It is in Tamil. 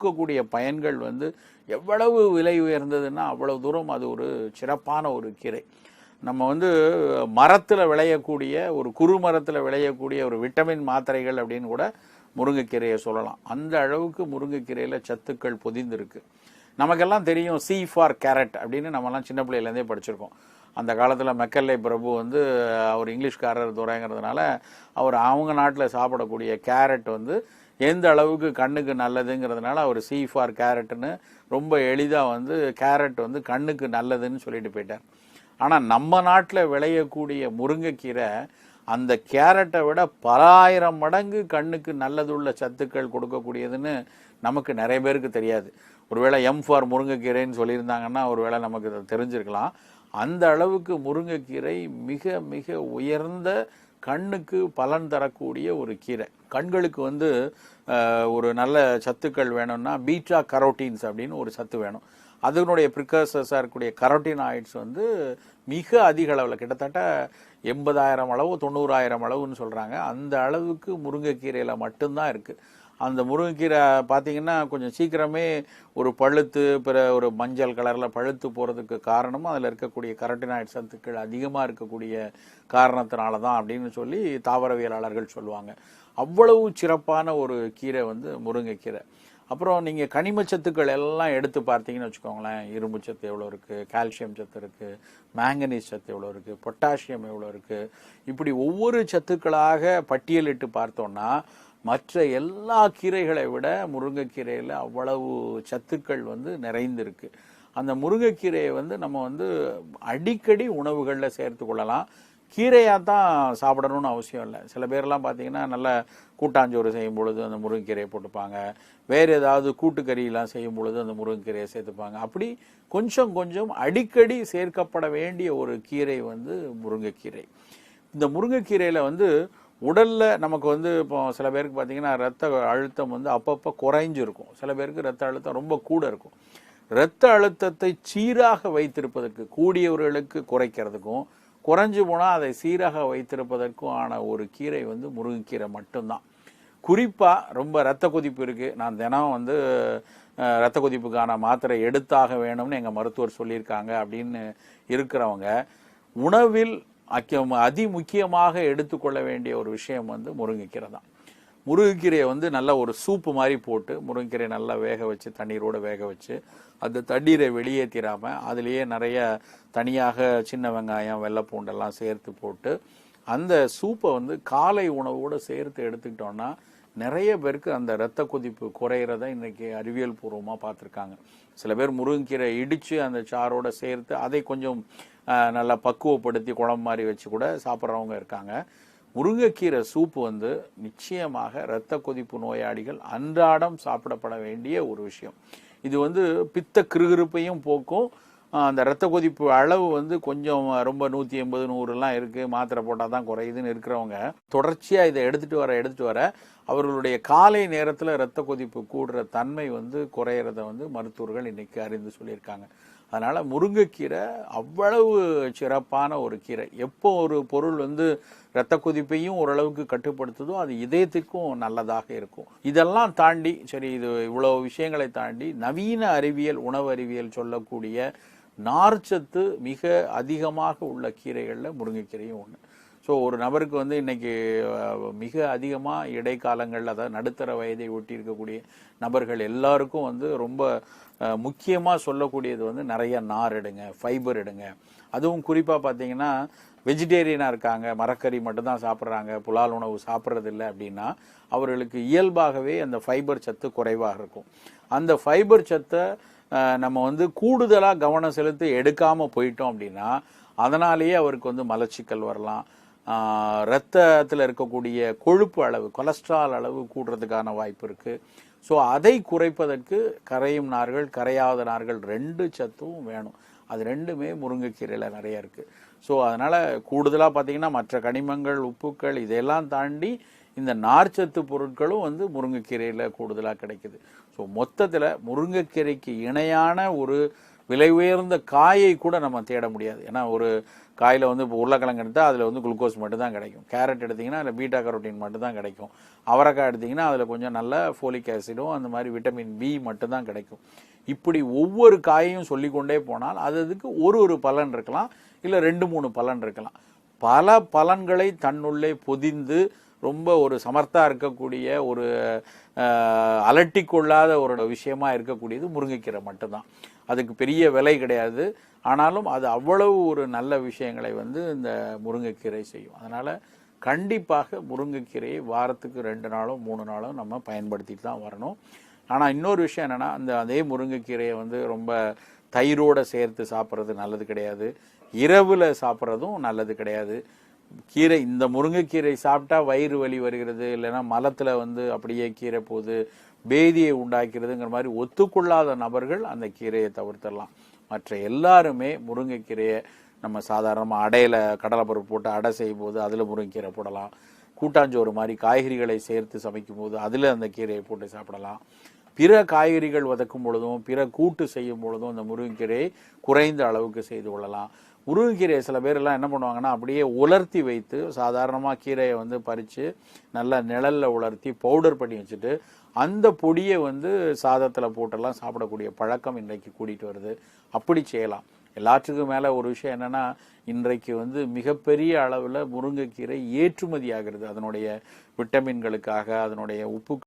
கொடுக்கக்கூடிய பயன்கள் வந்து எவ்வளவு விலை உயர்ந்ததுன்னா அவ்வளவு தூரம் அது ஒரு சிறப்பான ஒரு கீரை. நம்ம வந்து மரத்தில் விளையக்கூடிய ஒரு குறு மரத்தில் விளையக்கூடிய ஒரு விட்டமின் மாத்திரைகள் அப்படின்னு கூட முருங்கைக்கீரையை சொல்லலாம். அந்த அளவுக்கு முருங்கைக்கீரையில் சத்துக்கள் பொதிந்திருக்கு. நமக்கெல்லாம் தெரியும் சி ஃபார் கேரட் அப்படின்னு நம்மலாம் சின்ன பிள்ளையிலேருந்தே படிச்சிருக்கோம். அந்த காலத்தில் மெக்கல்லே பிரபு வந்து அவர் இங்கிலீஷ்காரர் துறைங்கிறதுனால அவங்க நாட்டில் சாப்பிடக்கூடிய கேரட் வந்து எந்த அளவுக்கு கண்ணுக்கு நல்லதுங்கிறதுனால அவர் சி ஃபார் கேரட்னு ரொம்ப எளிதாக வந்து கேரட் வந்து கண்ணுக்கு நல்லதுன்னு சொல்லிட்டு போயிட்டார். ஆனால் நம்ம நாட்டில் விளையக்கூடிய முருங்கைக்கீரை அந்த கேரட்டை விட பல ஆயிரம் மடங்கு கண்ணுக்கு நல்லதுள்ள சத்துக்கள் கொடுக்கக்கூடியதுன்னு நமக்கு நிறைய பேருக்கு தெரியாது. ஒருவேளை எம் ஃபார் முருங்கைக்கீரைன்னு சொல்லியிருந்தாங்கன்னா ஒருவேளை நமக்கு தெரிஞ்சிருக்கலாம். அந்த அளவுக்கு முருங்கைக்கீரை மிக மிக உயர்ந்த கண்ணுக்கு பலன் தரக்கூடிய ஒரு கீரை. கண்களுக்கு வந்து ஒரு நல்ல சத்துக்கள் வேணும்னா பீட்டா கரோட்டீன்ஸ் அப்படின்னு ஒரு சத்து வேணும். அதனுடைய ப்ரிகர்சர்ஸாக இருக்கக்கூடிய கரோட்டினாய்ட்ஸ் வந்து மிக அதிக அளவில் கிட்டத்தட்ட 80,000 அளவு 90,000 அளவுன்னு சொல்கிறாங்க. அந்த அளவுக்கு முருங்கைக்கீரையில் மட்டும்தான் இருக்குது. அந்த முருங்கைக்கீரை பார்த்தீங்கன்னா கொஞ்சம் சீக்கிரமே ஒரு பழுத்து ஒரு மஞ்சள் கலரில் பழுத்து போகிறதுக்கு காரணமும் அதில் இருக்கக்கூடிய கரோட்டினாய்ட் சத்துக்கள் அதிகமாக இருக்கக்கூடிய காரணத்தினால தான் அப்படின்னு சொல்லி தாவரவியலாளர்கள் சொல்லுவாங்க. அவ்வளவு சிறப்பான ஒரு கீரை வந்து முருங்கைக்கீரை. அப்புறம் நீங்கள் கனிமச்சத்துக்கள் எல்லாம் எடுத்து பார்த்தீங்கன்னு வச்சுக்கோங்களேன், இரும்பு சத்து எவ்வளோ இருக்குது, கால்சியம் சத்து இருக்குது, மேங்கனீஸ் சத்து எவ்வளோ இருக்குது, பொட்டாசியம் எவ்வளோ இருக்குது, இப்படி ஒவ்வொரு சத்துக்களாக பட்டியலிட்டு பார்த்தோன்னா மற்ற எல்லா கீரைகளை விட முருங்கைக்கீரையில் அவ்வளவு சத்துக்கள் வந்து நிறைந்திருக்கு. அந்த முருங்கைக்கீரையை வந்து நம்ம வந்து அடிக்கடி உணவுகளில் சேர்த்து கொள்ளலாம். கீரையாக தான் சாப்பிடணும்னு அவசியம் இல்லை. சில பேர்லாம் பார்த்தீங்கன்னா நல்லா கூட்டாஞ்சோறு செய்யும் பொழுது அந்த முருங்கைக்கீரையை போட்டுப்பாங்க, வேறு ஏதாவது கூட்டுக்கறியெல்லாம் செய்யும் பொழுது அந்த முருங்கைக்கீரையை சேர்த்துப்பாங்க. அப்படி கொஞ்சம் கொஞ்சம் அடிக்கடி சேர்க்கப்பட வேண்டிய ஒரு கீரை வந்து முருங்கைக்கீரை. இந்த முருங்கைக்கீரையில் வந்து உடலில் நமக்கு வந்து இப்போ சில பேருக்கு பார்த்தீங்கன்னா ரத்த அழுத்தம் வந்து அப்பப்போ குறைஞ்சிருக்கும், சில பேருக்கு ரத்த அழுத்தம் ரொம்ப கூட இருக்கும். இரத்த அழுத்தத்தை சீராக வைத்திருப்பதற்கு, கூடியவர்களுக்கு குறைக்கிறதுக்கும் குறைஞ்சு போனால் அதை சீராக வைத்திருப்பதற்கும் ஆன ஒரு கீரை வந்து முருங்கைக்கீரை மட்டும்தான். குறிப்பாக ரொம்ப இரத்த கொதிப்பு இருக்குது, நான் தினம் வந்து இரத்த கொதிப்புக்கான மாத்திரை எடுத்தாக வேணும்னு எங்கள் மருத்துவர் சொல்லியிருக்காங்க அப்படின்னு இருக்கிறவங்க உணவில் அதி முக்கியமாக எடுத்துக்கொள்ள வேண்டிய ஒரு விஷயம் வந்து முருங்கைக்கீரை தான். முருங்கைக்கீரையை வந்து நல்லா ஒரு சூப்பு மாதிரி போட்டு முருங்கைக்கீரையை நல்லா வேக வச்சு தண்ணீரோடு வேக வச்சு அந்த தண்ணீரை வெளியேற்றிடாமல் அதுலேயே நிறைய தனியாக சின்ன வெங்காயம் வெள்ளைப்பூண்டெல்லாம் சேர்த்து போட்டு அந்த சூப்பை வந்து காலை உணவோடு சேர்த்து எடுத்துக்கிட்டோன்னா நிறைய பேருக்கு அந்த இரத்த கொதிப்பு குறையிறத இன்றைக்கி அறிவியல் பூர்வமாக பார்த்துருக்காங்க. சில பேர் முருங்கைக்கீரை இடித்து அந்த சாரோடு சேர்த்து அதை கொஞ்சம் நல்லா பக்குவப்படுத்தி குழம்பு மாதிரி வச்சு கூட சாப்பிட்றவங்க இருக்காங்க. முருங்கைக்கீரை சூப்பு வந்து நிச்சயமாக இரத்த கொதிப்பு நோயாளிகள் அன்றாடம் சாப்பிடப்பட வேண்டிய ஒரு விஷயம். இது வந்து பித்த கிருகிருப்பையும் போக்கும். அந்த இரத்த கொதிப்பு அளவு வந்து கொஞ்சம் ரொம்ப 180 100 இருக்குது, மாத்திரை போட்டால் தான் குறையுதுன்னு இருக்கிறவங்க தொடர்ச்சியாக இதை எடுத்துகிட்டு வர அவர்களுடைய காலை நேரத்தில் இரத்த கொதிப்பு கூடுற தன்மை வந்து குறையிறத வந்து மருத்துவர்கள் இன்றைக்கி அறிந்து சொல்லியிருக்காங்க. அதனால் முருங்கைக்கீரை அவ்வளவு சிறப்பான ஒரு கீரை. எப்போ ஒரு பொருள் வந்து இரத்த கொதிப்பையும் ஓரளவுக்கு கட்டுப்படுத்துதோ அது இதயத்துக்கும் நல்லதாக இருக்கும். இதெல்லாம் தாண்டி சரி, இது இவ்வளோ விஷயங்களை தாண்டி நவீன அறிவியல் உணவு அறிவியல் சொல்லக்கூடிய நார்ச்சத்து மிக அதிகமாக உள்ள கீரைகளில் முருங்கைக்கீரையும் ஒன்று. ஸோ ஒரு நபருக்கு வந்து இன்றைக்கி மிக அதிகமாக இடைக்காலங்கள், அதாவது நடுத்தர வயதை ஒட்டி இருக்கக்கூடிய நபர்கள் எல்லாருக்கும் வந்து ரொம்ப முக்கியமாக சொல்லக்கூடியது வந்து நிறைய நார் எடுங்க, ஃபைபர் எடுங்க. அதுவும் குறிப்பாக பார்த்தீங்கன்னா வெஜிடேரியனாக இருக்காங்க, மரக்கறி மட்டும்தான் சாப்பிட்றாங்க, புலால் உணவு சாப்பிட்றதில்லை அப்படின்னா அவர்களுக்கு இயல்பாகவே அந்த ஃபைபர் சத்து குறைவாக இருக்கும். அந்த ஃபைபர் சத்தை நம்ம வந்து கூடுதலாக கவனம் செலுத்தி எடுக்காமல் போயிட்டோம் அப்படின்னா அதனாலேயே அவருக்கு வந்து மலச்சிக்கல் வரலாம். இரத்தத்தில் இருக்கக்கூடிய கொழுப்பு அளவு, கொலஸ்ட்ரால் அளவு கூடுறதுக்கான வாய்ப்பு இருக்குது. ஸோ அதை குறைப்பதற்கு கரையும் நார்கள் கரையாத நார்கள் 2 சத்தும் வேணும். அது ரெண்டுமே முருங்கைக்கீரையில் நிறைய இருக்குது. ஸோ அதனால் கூடுதலாக பார்த்திங்கன்னா மற்ற கனிமங்கள், உப்புக்கள் இதையெல்லாம் தாண்டி இந்த நார்ச்சத்து பொருட்களும் வந்து முருங்கைக்கீரையில் கூடுதலாக கிடைக்குது. ஸோ மொத்தத்தில் முருங்கைக்கீரைக்கு இணையான ஒரு விலை உயர்ந்த காயை கூட நம்ம தேட முடியாது. ஏன்னா ஒரு காயில் வந்து இப்போ உருளைக்கிழங்கு எடுத்தால் அதில் வந்து குளுக்கோஸ் மட்டும் தான் கிடைக்கும். கேரட் எடுத்திங்கன்னா அதில் பீட்டா கரோட்டின் மட்டும் தான் கிடைக்கும். அவரைக்காய் எடுத்திங்கன்னா அதில் கொஞ்சம் நல்ல ஃபோலிக் ஆசிடும் அந்த மாதிரி விட்டமின் பி மட்டும் தான் கிடைக்கும். இப்படி ஒவ்வொரு காயையும் சொல்லிக்கொண்டே போனால் அதுக்கு ஒரு பலன் இருக்கலாம், இல்லை 2-3 பலன் இருக்கலாம். பல பலன்களை தன்னுள்ளே பொதிந்து ரொம்ப ஒரு சமர்த்தா இருக்கக்கூடிய ஒரு அலட்டி கொள்ளாத ஒரு விஷயமா இருக்கக்கூடியது முருங்கைக்கீரை மட்டும்தான். அதுக்கு பெரிய விலை கிடையாது, ஆனாலும் அது அவ்வளவு ஒரு நல்ல விஷயங்களை வந்து இந்த முருங்கைக்கீரை செய்யும். அதனால் கண்டிப்பாக முருங்கைக்கீரையை வாரத்துக்கு 2 நாளும் 3 நாளும் நம்ம பயன்படுத்திட்டு தான் வரணும். ஆனால் இன்னொரு விஷயம் என்னென்னா, அதே முருங்கைக்கீரையை வந்து ரொம்ப தயிரோடு சேர்த்து சாப்பிட்றது நல்லது கிடையாது, இரவில் சாப்பிட்றதும் நல்லது கிடையாது. கீரை இந்த முருங்கைக்கீரை சாப்பிட்டா வயிறு வலி வருகிறது, இல்லைன்னா மலத்தில் வந்து அப்படியே கீரை போகுது, பேதியை உண்டாக்கிறதுங்கிற மாதிரி ஒத்துக்கொள்ளாத நபர்கள் அந்த கீரையை தவிர்த்திடலாம். மற்ற எல்லாருமே முருங்கைக்கீரையை நம்ம சாதாரணமாக அடையில் கடலைப்பருப்பு போட்டு அடை செய்யும் போது அதில் முருங்கைக்கீரை போடலாம். கூட்டாஞ்சோறு மாதிரி காய்கறிகளை சேர்த்து சமைக்கும் போது அதில் அந்த கீரையை போட்டு சாப்பிடலாம். பிற காய்கறிகள் வதக்கும் பொழுதும் பிற கூட்டு செய்யும் பொழுதும் அந்த முருங்கைக்கீரையை குறைந்த அளவுக்கு செய்து கொள்ளலாம். முருங்கைக்கீரையை சில பேரெல்லாம் என்ன பண்ணுவாங்கன்னா, அப்படியே உலர்த்தி வைத்து சாதாரணமாக கீரையை வந்து பறித்து நல்லா நிழலில் உலர்த்தி பவுடர் பண்ணி வச்சுட்டு அந்த பொடியை வந்து சாதத்தில் போட்டெல்லாம் சாப்பிடக்கூடிய பழக்கம் இன்றைக்கு கூட்டிகிட்டு வருது. அப்படி செய்யலாம். எல்லாத்துக்கும் மேலே ஒரு விஷயம் என்னென்னா, இன்றைக்கு வந்து மிகப்பெரிய அளவில் முருங்கைக்கீரை ஏற்றுமதி ஆகிறது. அதனுடைய விட்டமின்களுக்காக, அதனுடைய உப்பு